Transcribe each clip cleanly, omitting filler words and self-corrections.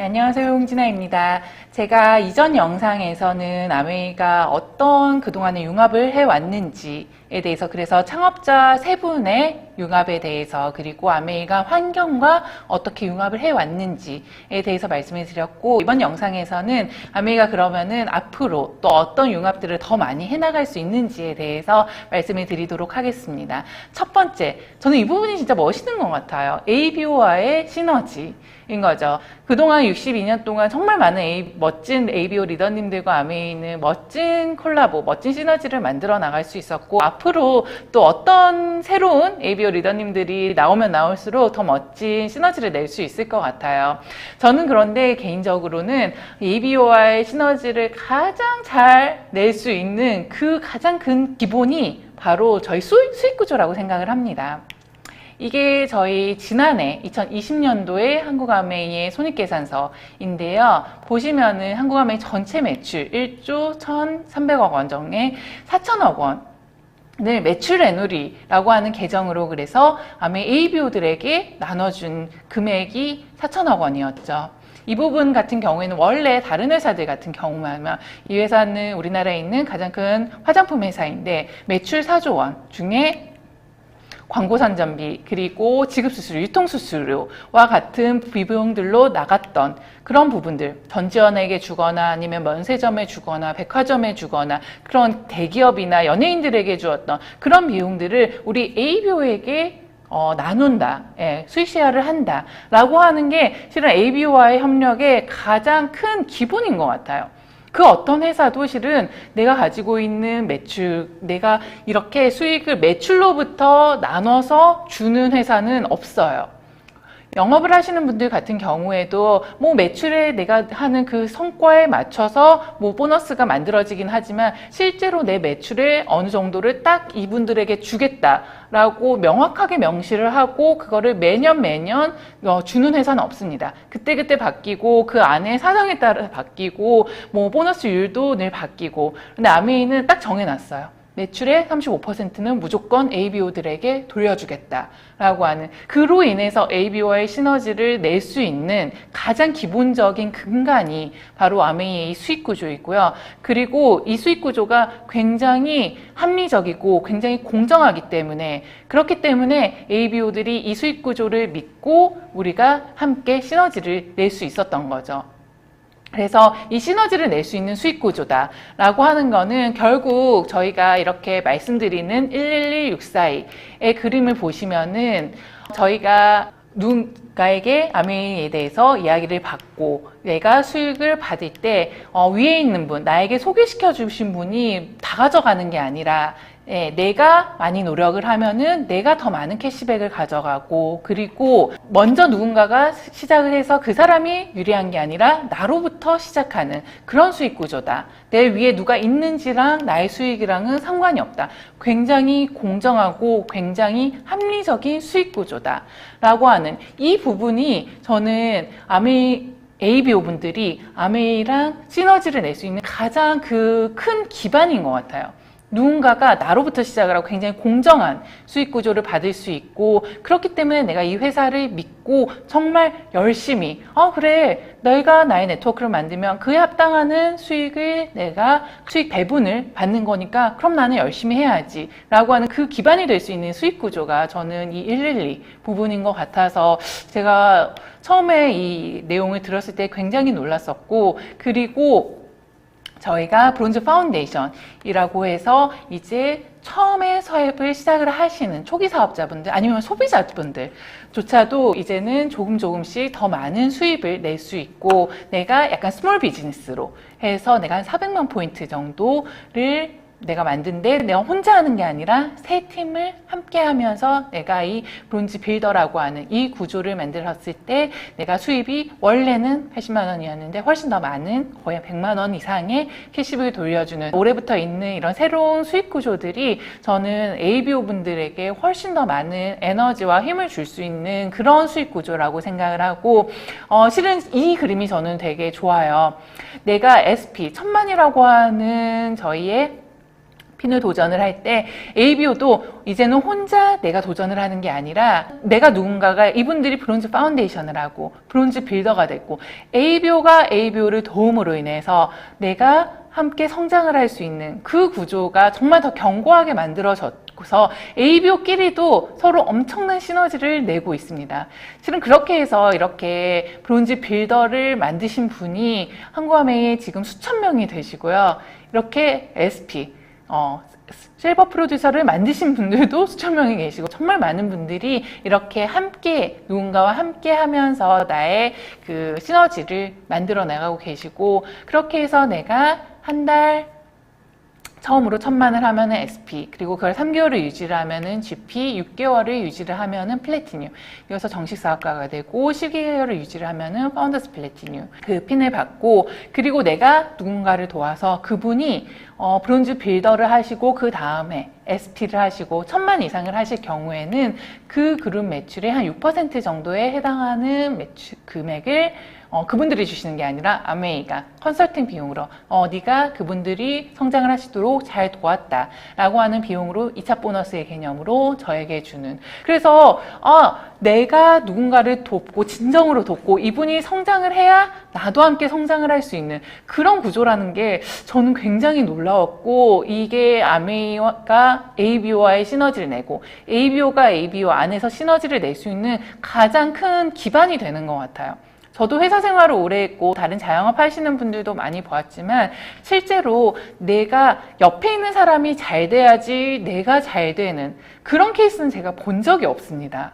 네, 안녕하세요. 홍진아입니다. 제가 이전 영상에서는 아메이가 어떤 그동안의 융합을 해왔는지에 대해서, 그래서 창업자 세 분의 융합에 대해서, 그리고 아메이가 환경과 어떻게 융합을 해왔는지에 대해서 말씀을 드렸고, 이번 영상에서는 아메이가 그러면은 앞으로 또 어떤 융합들을 더 많이 해나갈 수 있는지에 대해서 말씀을 드리도록 하겠습니다. 첫 번째, 저는 이 부분이 진짜 멋있는 것 같아요. ABO와의 시너지인 거죠. 그동안 62년 동안 정말 많은 멋진 ABO 리더님들과 아메이는 멋진 콜라보, 멋진 시너지를 만들어 나갈 수 있었고, 앞으로 또 어떤 새로운 ABO 리더님들이 나오면 나올수록 더 멋진 시너지를 낼 수 있을 것 같아요. 저는 그런데 개인적으로는 ABO와의 시너지를 가장 잘 낼 수 있는 그 가장 큰 기본이 바로 저희 수익 구조라고 생각을 합니다. 이게 저희 지난해 2020년도에 한국아메이의 손익계산서인데요. 보시면은 한국아메이 전체 매출 1조 1,300억 원 정도의 4천억 원을 매출 애누리라고 하는 계정으로, 그래서 아메이 ABO들에게 나눠준 금액이 4천억 원이었죠. 이 부분 같은 경우에는 원래 다른 회사들 같은 경우만, 이 회사는 우리나라에 있는 가장 큰 화장품 회사인데 매출 4조 원 중에 광고 선전비, 그리고 지급수수료, 유통수수료와 같은 비용들로 나갔던 그런 부분들, 전지현에게 주거나 아니면 면세점에 주거나 백화점에 주거나 그런 대기업이나 연예인들에게 주었던 그런 비용들을 우리 ABO에게 나눈다, 수익 쉐어를 한다 라고 하는 게 실은 ABO와의 협력의 가장 큰 기본인 것 같아요. 그 어떤 회사도 실은 내가 가지고 있는 매출, 내가 이렇게 수익을 매출로부터 나눠서 주는 회사는 없어요. 영업을 하시는 분들 같은 경우에도 뭐 매출에 내가 하는 그 성과에 맞춰서 뭐 보너스가 만들어지긴 하지만, 실제로 내 매출의 어느 정도를 딱 이분들에게 주겠다라고 명확하게 명시를 하고 그거를 매년 주는 회사는 없습니다. 그때그때 바뀌고 그 안에 사정에 따라 바뀌고 뭐 보너스율도 늘 바뀌고, 근데 아메이는 딱 정해놨어요. 매출의 35%는 무조건 ABO들에게 돌려주겠다라고 하는, 그로 인해서 ABO와의 시너지를 낼 수 있는 가장 기본적인 근간이 바로 아메이의 수익 구조이고요. 그리고 이 수익 구조가 굉장히 합리적이고 굉장히 공정하기 때문에, 그렇기 때문에 ABO들이 이 수익 구조를 믿고 우리가 함께 시너지를 낼 수 있었던 거죠. 그래서 이 시너지를 낼 수 있는 수익 구조다라고 하는 거는 결국 저희가 이렇게 말씀드리는 111642의 그림을 보시면은, 저희가 누군가에게 아메이에 대해서 이야기를 받고 내가 수익을 받을 때 위에 있는 분, 나에게 소개시켜 주신 분이 다 가져가는 게 아니라, 내가 많이 노력을 하면은 내가 더 많은 캐시백을 가져가고, 그리고 먼저 누군가가 시작을 해서 그 사람이 유리한 게 아니라 나로부터 시작하는 그런 수익 구조다. 내 위에 누가 있는지랑 나의 수익이랑은 상관이 없다. 굉장히 공정하고 굉장히 합리적인 수익 구조다 라고 하는 이 부분이, 저는 ABO 분들이 아메이랑 시너지를 낼 수 있는 가장 그 큰 기반인 것 같아요. 누군가가 나로부터 시작을 하고 굉장히 공정한 수익 구조를 받을 수 있고, 그렇기 때문에 내가 이 회사를 믿고 정말 열심히, 그래, 내가 나의 네트워크를 만들면 그에 합당하는 수익을, 내가 수익 배분을 받는 거니까 그럼 나는 열심히 해야지 라고 하는 그 기반이 될 수 있는 수익 구조가 저는 이 112 부분인 것 같아서, 제가 처음에 이 내용을 들었을 때 굉장히 놀랐었고, 그리고 저희가 브론즈 파운데이션이라고 해서 이제 처음에 사업을 시작을 하시는 초기 사업자분들 아니면 소비자분들조차도 이제는 조금씩 더 많은 수입을 낼 수 있고, 내가 약간 스몰 비즈니스로 해서 내가 한 400만 포인트 정도를 내가 만든데, 내가 혼자 하는 게 아니라 세 팀을 함께 하면서 내가 이 브론즈 빌더라고 하는 이 구조를 만들었을 때 내가 수입이 원래는 80만 원이었는데 훨씬 더 많은, 거의 100만 원 이상의 캐시백을 돌려주는 올해부터 있는 이런 새로운 수익 구조들이 저는 ABO 분들에게 훨씬 더 많은 에너지와 힘을 줄 수 있는 그런 수익 구조라고 생각을 하고, 실은 이 그림이 저는 되게 좋아요. 내가 SP 1000만이라고 하는 저희의 핀을 도전을 할 때 ABO도 이제는 혼자 내가 도전을 하는 게 아니라 내가 누군가가 이분들이 브론즈 파운데이션을 하고 브론즈 빌더가 됐고 ABO가 ABO를 도움으로 인해서 내가 함께 성장을 할 수 있는 그 구조가 정말 더 견고하게 만들어져서 ABO끼리도 서로 엄청난 시너지를 내고 있습니다. 실은 그렇게 해서 이렇게 브론즈 빌더를 만드신 분이 한국아메이에 지금 수천 명이 되시고요. 이렇게 SP 실버 프로듀서를 만드신 분들도 수천 명이 계시고 정말 많은 분들이 이렇게 함께 누군가와 함께 하면서 나의 그 시너지를 만들어 나가고 계시고 그렇게 해서 내가 한 달 처음으로 1000만을 하면은 SP, 그리고 그걸 3개월을 유지를 하면은 GP, 6개월을 유지를 하면은 플래티늄. 이어서 정식 사업가가 되고 12개월을 유지를 하면은 파운더스 플래티늄. 그 핀을 받고, 그리고 내가 누군가를 도와서 그분이 브론즈 빌더를 하시고 그 다음에 SP를 하시고 1000만 이상을 하실 경우에는 그 그룹 매출의 한 6% 정도에 해당하는 매출 금액을 그분들이 주시는 게 아니라 아메이가 컨설팅 비용으로 네가 그분들이 성장을 하시도록 잘 도왔다 라고 하는 비용으로 2차 보너스의 개념으로 저에게 주는, 그래서 내가 누군가를 돕고 진정으로 돕고 이분이 성장을 해야 나도 함께 성장을 할 수 있는 그런 구조라는 게 저는 굉장히 놀라웠고, 이게 아메이가 ABO와의 시너지를 내고 ABO가 ABO 안에서 시너지를 낼 수 있는 가장 큰 기반이 되는 것 같아요. 저도 회사 생활을 오래 했고 다른 자영업 하시는 분들도 많이 보았지만 실제로 내가 옆에 있는 사람이 잘 돼야지 내가 잘 되는 그런 케이스는 제가 본 적이 없습니다.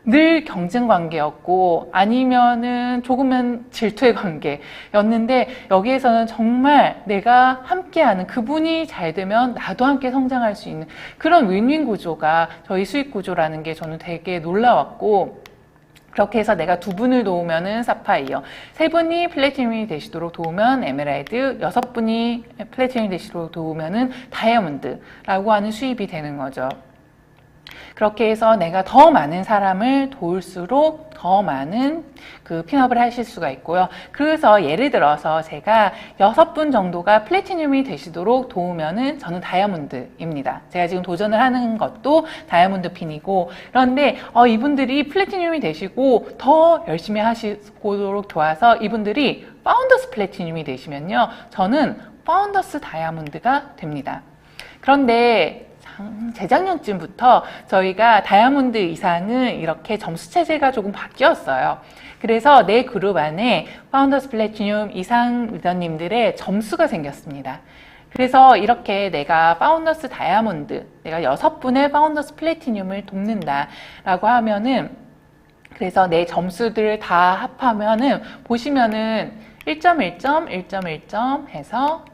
늘 경쟁 관계였고 아니면은 조금은 질투의 관계였는데, 여기에서는 정말 내가 함께하는 그분이 잘 되면 나도 함께 성장할 수 있는 그런 윈윈 구조가 저희 수익 구조라는 게 저는 되게 놀라웠고, 그렇게 해서 내가 2분을 도우면은 사파이어, 3분이 플래티늄이 되시도록 도우면 에메랄드, 6분이 플래티늄이 되시도록 도우면은 다이아몬드라고 하는 수입이 되는 거죠. 그렇게 해서 내가 더 많은 사람을 도울수록 더 많은 그 핀업을 하실 수가 있고요. 그래서 예를 들어서 제가 6분 정도가 플래티늄이 되시도록 도우면은 저는 다이아몬드입니다. 제가 지금 도전을 하는 것도 다이아몬드 핀이고, 그런데 이분들이 플래티늄이 되시고 더 열심히 하시도록 도와서 이분들이 파운더스 플래티늄이 되시면요, 저는 파운더스 다이아몬드가 됩니다. 그런데 재작년쯤부터 저희가 다이아몬드 이상은 이렇게 점수 체제가 조금 바뀌었어요. 그래서 내 그룹 안에 파운더스 플래티늄 이상 리더님들의 점수가 생겼습니다. 그래서 이렇게 내가 파운더스 다이아몬드, 내가 6분의 파운더스 플래티늄을 돕는다 라고 하면은, 그래서 내 점수들을 다 합하면은 보시면은 1.1점, 1.1점 해서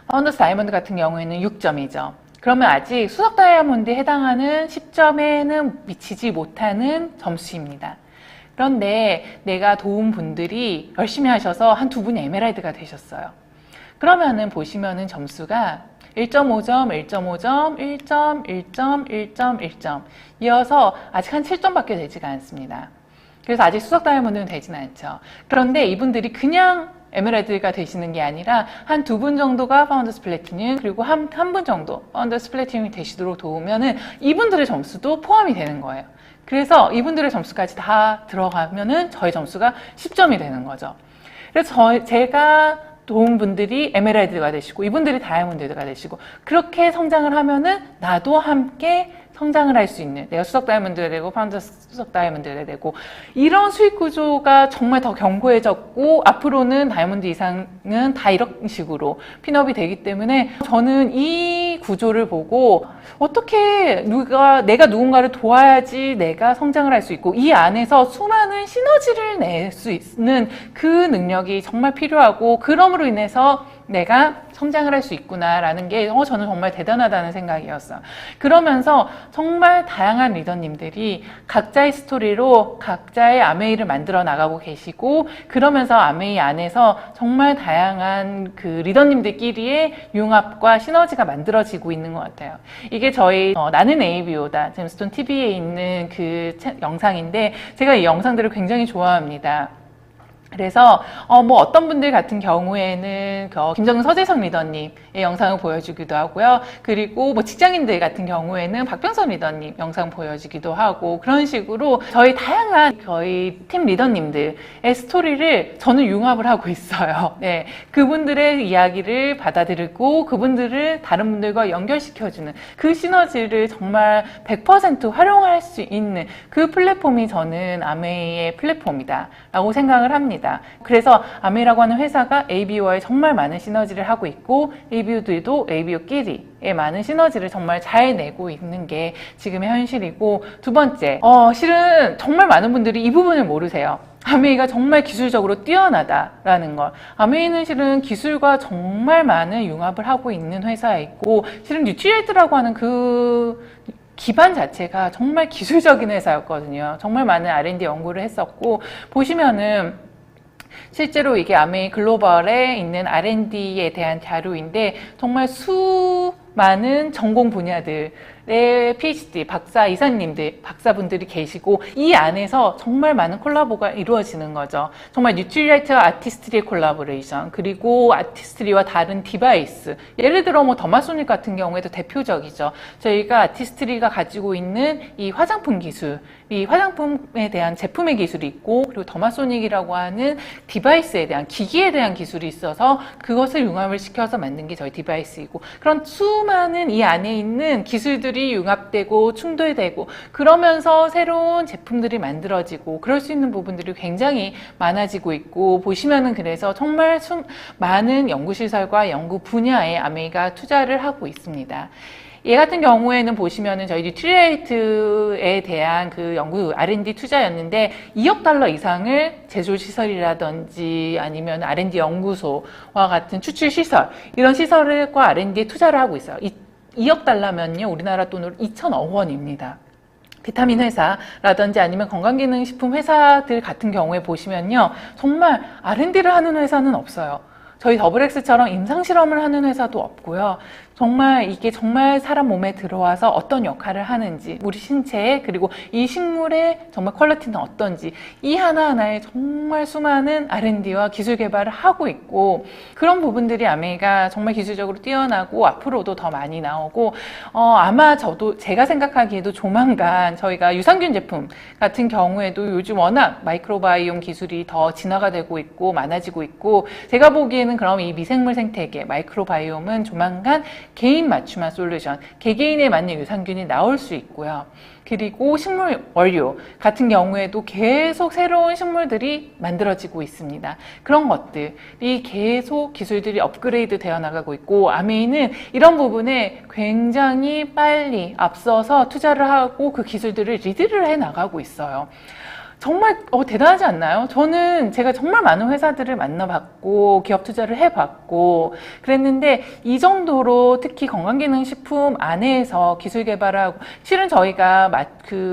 파운더스 다이아몬드 같은 경우에는 6점이죠. 그러면 아직 수석 다이아몬드에 해당하는 10점에는 미치지 못하는 점수입니다. 그런데 내가 도운 분들이 열심히 하셔서 한 2분이 에메랄드가 되셨어요. 그러면은 보시면은 점수가 1.5점, 1.5점, 1점, 1점, 1점, 1점 이어서 아직 한 7점밖에 되지가 않습니다. 그래서 아직 수석 다이아몬드는 되진 않죠. 그런데 이분들이 그냥 에메랄드가 되시는 게 아니라 한 2분 정도가 파운더스 플래티늄, 그리고 한 분 정도 파운더스 플래티늄이 되시도록 도우면은 이분들의 점수도 포함이 되는 거예요. 그래서 이분들의 점수까지 다 들어가면은 저희 점수가 10점이 되는 거죠. 그래서 제가 도운 분들이 에메랄드가 되시고 이분들이 다이아몬드가 되시고, 그렇게 성장을 하면은 나도 함께 성장을 할 수 있는, 내가 수석 다이아몬드가 되고 파운더스 수석 다이아몬드가 되고, 이런 수익 구조가 정말 더 견고해졌고 앞으로는 다이아몬드 이상은 다 이런 식으로 핀업이 되기 때문에 저는 이 구조를 보고 어떻게 내가 누군가를 도와야지 내가 성장을 할 수 있고 이 안에서 수많은 시너지를 낼 수 있는 그 능력이 정말 필요하고, 그럼으로 인해서 내가 성장을 할 수 있구나라는 게 저는 정말 대단하다는 생각이었어요. 그러면서 정말 다양한 리더님들이 각자의 스토리로 각자의 아메이를 만들어 나가고 계시고, 그러면서 아메이 안에서 정말 다양한 그 리더님들끼리의 융합과 시너지가 만들어지고 있는 것 같아요. 이게 저희 나는 ABO다 잼스톤 TV에 있는 그 영상인데, 제가 이 영상들을 굉장히 좋아합니다. 그래서 뭐 어떤 분들 같은 경우에는 김정은 서재성 리더님의 영상을 보여주기도 하고요. 그리고 뭐 직장인들 같은 경우에는 박병선 리더님 영상 보여주기도 하고, 그런 식으로 저희 다양한 저희 팀 리더님들의 스토리를 저는 융합을 하고 있어요. 네, 그분들의 이야기를 받아들이고 그분들을 다른 분들과 연결시켜주는 그 시너지를 정말 100% 활용할 수 있는 그 플랫폼이 저는 아메이의 플랫폼이다 라고 생각을 합니다. 그래서 아메이라고 하는 회사가 ABU와의 정말 많은 시너지를 하고 있고, ABU들도 ABU끼리의 많은 시너지를 정말 잘 내고 있는 게 지금의 현실이고, 두 번째, 실은 정말 많은 분들이 이 부분을 모르세요. 아메이가 정말 기술적으로 뛰어나다라는 걸. 아메이는 실은 기술과 정말 많은 융합을 하고 있는 회사이고, 실은 뉴트리에이트라고 하는 그 기반 자체가 정말 기술적인 회사였거든요. 정말 많은 R&D 연구를 했었고, 보시면은 실제로 이게 아메이 글로벌에 있는 R&D에 대한 자료인데, 정말 수많은 전공 분야들의 PhD, 박사 이사님들, 박사분들이 계시고, 이 안에서 정말 많은 콜라보가 이루어지는 거죠. 정말 뉴트리라이트와 아티스트리의 콜라보레이션, 그리고 아티스트리와 다른 디바이스. 예를 들어 뭐 더마소닉 같은 경우에도 대표적이죠. 저희가 아티스트리가 가지고 있는 이 화장품 기술, 이 화장품에 대한 제품의 기술이 있고, 그리고 더마소닉이라고 하는 디바이스에 대한, 기기에 대한 기술이 있어서 그것을 융합을 시켜서 만든 게 저희 디바이스이고, 그런 수많은 이 안에 있는 기술들이 융합되고 충돌되고, 그러면서 새로운 제품들이 만들어지고, 그럴 수 있는 부분들이 굉장히 많아지고 있고, 보시면은 그래서 정말 많은 연구시설과 연구 분야에 아메이가 투자를 하고 있습니다. 얘 같은 경우에는 보시면은 저희 뉴트리에이트에 대한 그 연구 R&D 투자였는데 2억 달러 이상을 제조시설이라든지 아니면 R&D 연구소와 같은 추출시설, 이런 시설과 R&D에 투자를 하고 있어요. 2억 달러면요, 우리나라 돈으로 2천억 원입니다. 비타민 회사라든지 아니면 건강기능식품 회사들 같은 경우에 보시면요, 정말 R&D를 하는 회사는 없어요. 저희 더블엑스처럼 임상실험을 하는 회사도 없고요. 정말 이게 정말 사람 몸에 들어와서 어떤 역할을 하는지, 우리 신체에, 그리고 이 식물의 정말 퀄리티는 어떤지, 이 하나하나에 정말 수많은 R&D와 기술 개발을 하고 있고, 그런 부분들이 아메이가 정말 기술적으로 뛰어나고 앞으로도 더 많이 나오고, 아마 제가 생각하기에도 조만간 저희가 유산균 제품 같은 경우에도 요즘 워낙 마이크로바이옴 기술이 더 진화가 되고 있고 많아지고 있고, 제가 보기에는 그럼 이 미생물 생태계 마이크로바이옴은 조만간 개인 맞춤한 솔루션, 개개인에 맞는 유산균이 나올 수 있고요. 그리고 식물 원료 같은 경우에도 계속 새로운 식물들이 만들어지고 있습니다. 그런 것들이 계속 기술들이 업그레이드 되어 나가고 있고, 아메이는 이런 부분에 굉장히 빨리 앞서서 투자를 하고 그 기술들을 리드를 해 나가고 있어요. 정말 대단하지 않나요? 저는 제가 정말 많은 회사들을 만나봤고 기업 투자를 해봤고 그랬는데, 이 정도로 특히 건강기능식품 안에서 기술 개발하고, 실은 저희가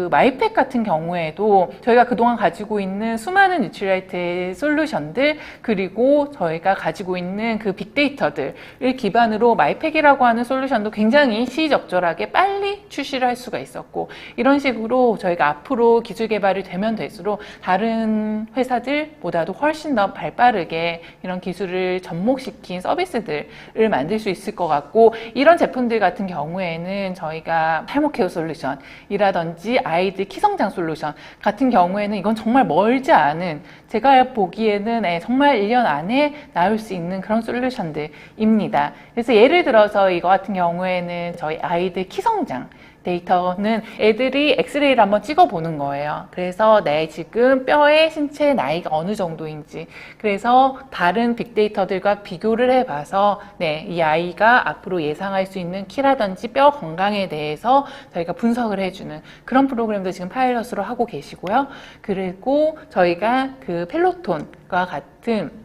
마이팩 같은 경우에도 저희가 그동안 가지고 있는 수많은 뉴트리라이트의 솔루션들, 그리고 저희가 가지고 있는 그 빅데이터들을 기반으로 마이팩이라고 하는 솔루션도 굉장히 시적절하게 빨리 출시를 할 수가 있었고, 이런 식으로 저희가 앞으로 기술 개발이 되면 될수록 다른 회사들보다도 훨씬 더 발빠르게 이런 기술을 접목시킨 서비스들을 만들 수 있을 것 같고, 이런 제품들 같은 경우에는 저희가 탈모케어 솔루션이라든지 아이들 키성장 솔루션 같은 경우에는 이건 정말 멀지 않은, 제가 보기에는 정말 1년 안에 나올 수 있는 그런 솔루션들입니다. 그래서 예를 들어서 이거 같은 경우에는 저희 아이들 키성장 데이터는 애들이 엑스레이를 한번 찍어보는 거예요. 그래서 내 지금 뼈의 신체 나이가 어느 정도인지, 그래서 다른 빅데이터들과 비교를 해봐서 이 아이가 앞으로 예상할 수 있는 키라든지 뼈 건강에 대해서 저희가 분석을 해주는 그런 프로그램도 지금 파일럿으로 하고 계시고요. 그리고 저희가 그 펠로톤과 같은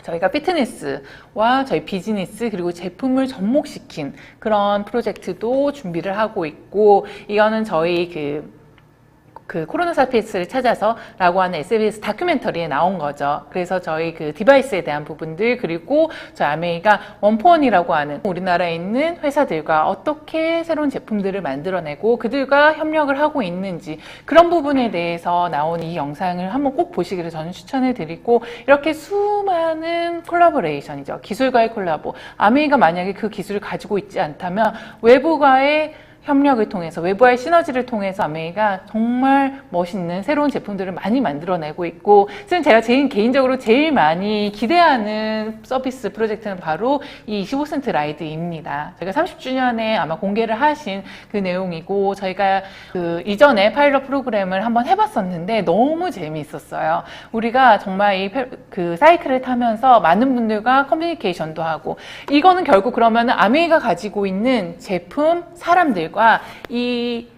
저희가 피트니스와 저희 비즈니스 그리고 제품을 접목시킨 그런 프로젝트도 준비를 하고 있고, 이거는 저희 그 코로나 사피엔스를 찾아서라고 하는 SBS 다큐멘터리에 나온 거죠. 그래서 저희 그 디바이스에 대한 부분들, 그리고 저희 아메이가 원포원이라고 하는 우리나라에 있는 회사들과 어떻게 새로운 제품들을 만들어내고 그들과 협력을 하고 있는지, 그런 부분에 대해서 나온 이 영상을 한번 꼭 보시기를 저는 추천해 드리고, 이렇게 수많은 콜라보레이션이죠. 기술과의 콜라보. 아메이가 만약에 그 기술을 가지고 있지 않다면 외부와의 협력을 통해서, 외부와의 시너지를 통해서 아메이가 정말 멋있는 새로운 제품들을 많이 만들어내고 있고, 지금 제가 개인적으로 제일 많이 기대하는 서비스 프로젝트는 바로 이 25센트 라이드입니다. 저희가 30주년에 아마 공개를 하신 그 내용이고, 저희가 그 이전에 파일럿 프로그램을 한번 해봤었는데 너무 재미있었어요. 우리가 정말 그 사이클을 타면서 많은 분들과 커뮤니케이션도 하고, 이거는 결국 그러면 아메이가 가지고 있는 제품, 사람들과 이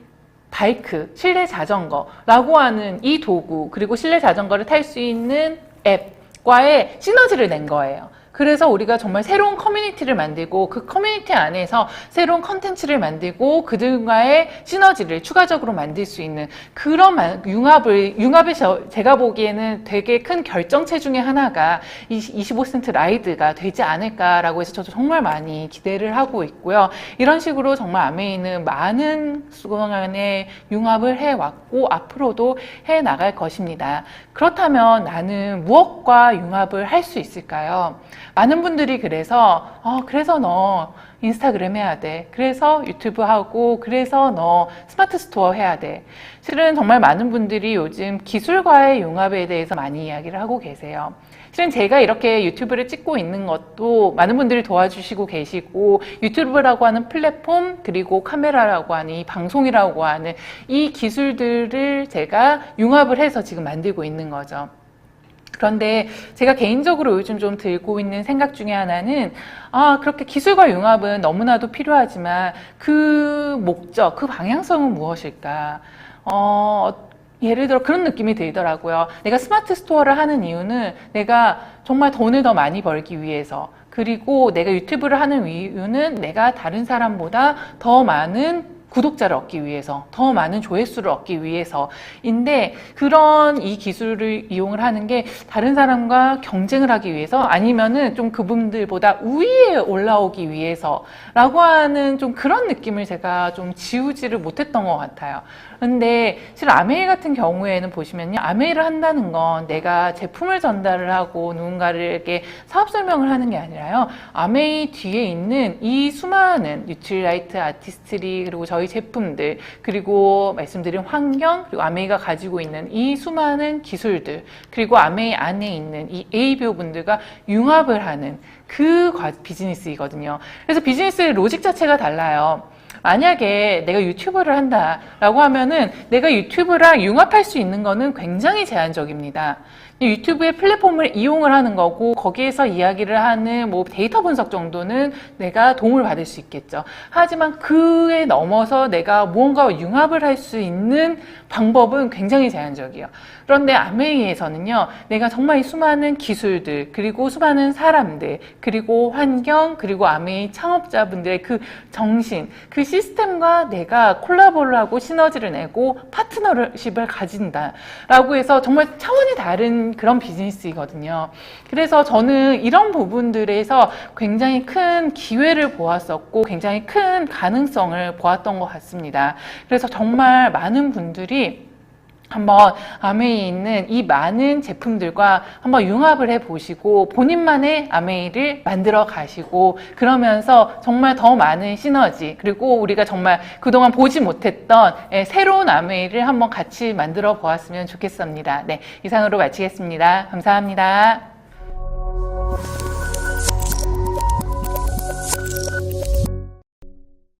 바이크, 실내 자전거라고 하는 이 도구, 그리고 실내 자전거를 탈 수 있는 앱과의 시너지를 낸 거예요. 그래서 우리가 정말 새로운 커뮤니티를 만들고, 그 커뮤니티 안에서 새로운 컨텐츠를 만들고 그들과의 시너지를 추가적으로 만들 수 있는 그런 융합이 제가 보기에는 되게 큰 결정체 중에 하나가 이 25센트 라이드가 되지 않을까라고 해서 저도 정말 많이 기대를 하고 있고요. 이런 식으로 정말 아메이는 많은 수강안에 융합을 해왔고 앞으로도 해나갈 것입니다. 그렇다면 나는 무엇과 융합을 할 수 있을까요? 많은 분들이 그래서 너 인스타그램 해야 돼. 그래서 유튜브 하고, 그래서 너 스마트 스토어 해야 돼. 실은 정말 많은 분들이 요즘 기술과의 융합에 대해서 많이 이야기를 하고 계세요. 실은 제가 이렇게 유튜브를 찍고 있는 것도 많은 분들이 도와주시고 계시고, 유튜브라고 하는 플랫폼, 그리고 카메라라고 하는 이 방송이라고 하는 이 기술들을 제가 융합을 해서 지금 만들고 있는 거죠. 그런데 제가 개인적으로 요즘 좀 들고 있는 생각 중에 하나는, 그렇게 기술과 융합은 너무나도 필요하지만 그 목적, 그 방향성은 무엇일까? 예를 들어 그런 느낌이 들더라고요. 내가 스마트 스토어를 하는 이유는 내가 정말 돈을 더 많이 벌기 위해서, 그리고 내가 유튜브를 하는 이유는 내가 다른 사람보다 더 많은 구독자를 얻기 위해서, 더 많은 조회수를 얻기 위해서인데, 그런 이 기술을 이용을 하는 게 다른 사람과 경쟁을 하기 위해서, 아니면은 좀 그분들보다 우위에 올라오기 위해서라고 하는 좀 그런 느낌을 제가 좀 지우지를 못했던 것 같아요. 근데 실은 아메이 같은 경우에는 보시면요, 아메이를 한다는 건 내가 제품을 전달을 하고 누군가에게 사업 설명을 하는 게 아니라요, 아메이 뒤에 있는 이 수많은 뉴트리라이트 아티스트리, 그리고 저희 제품들, 그리고 말씀드린 환경, 그리고 아메이가 가지고 있는 이 수많은 기술들, 그리고 아메이 안에 있는 이 ABO 분들과 융합을 하는 그 비즈니스이거든요. 그래서 비즈니스의 로직 자체가 달라요. 만약에 내가 유튜브를 한다라고 하면은 내가 유튜브랑 융합할 수 있는 거는 굉장히 제한적입니다. 유튜브의 플랫폼을 이용을 하는 거고, 거기에서 이야기를 하는 뭐 데이터 분석 정도는 내가 도움을 받을 수 있겠죠. 하지만 그에 넘어서 내가 무언가와 융합을 할 수 있는 방법은 굉장히 제한적이에요. 그런데 아메이에서는요, 내가 정말 이 수많은 기술들, 그리고 수많은 사람들, 그리고 환경, 그리고 아메이 창업자분들의 그 정신, 그 시스템과 내가 콜라보를 하고 시너지를 내고 파트너십을 가진다라고 해서 정말 차원이 다른 그런 비즈니스이거든요. 그래서 저는 이런 부분들에서 굉장히 큰 기회를 보았었고, 굉장히 큰 가능성을 보았던 것 같습니다. 그래서 정말 많은 분들이 한번 아메이에 있는 이 많은 제품들과 한번 융합을 해보시고, 본인만의 아메이를 만들어 가시고, 그러면서 정말 더 많은 시너지, 그리고 우리가 정말 그동안 보지 못했던 새로운 아메이를 한번 같이 만들어 보았으면 좋겠습니다. 네, 이상으로 마치겠습니다. 감사합니다.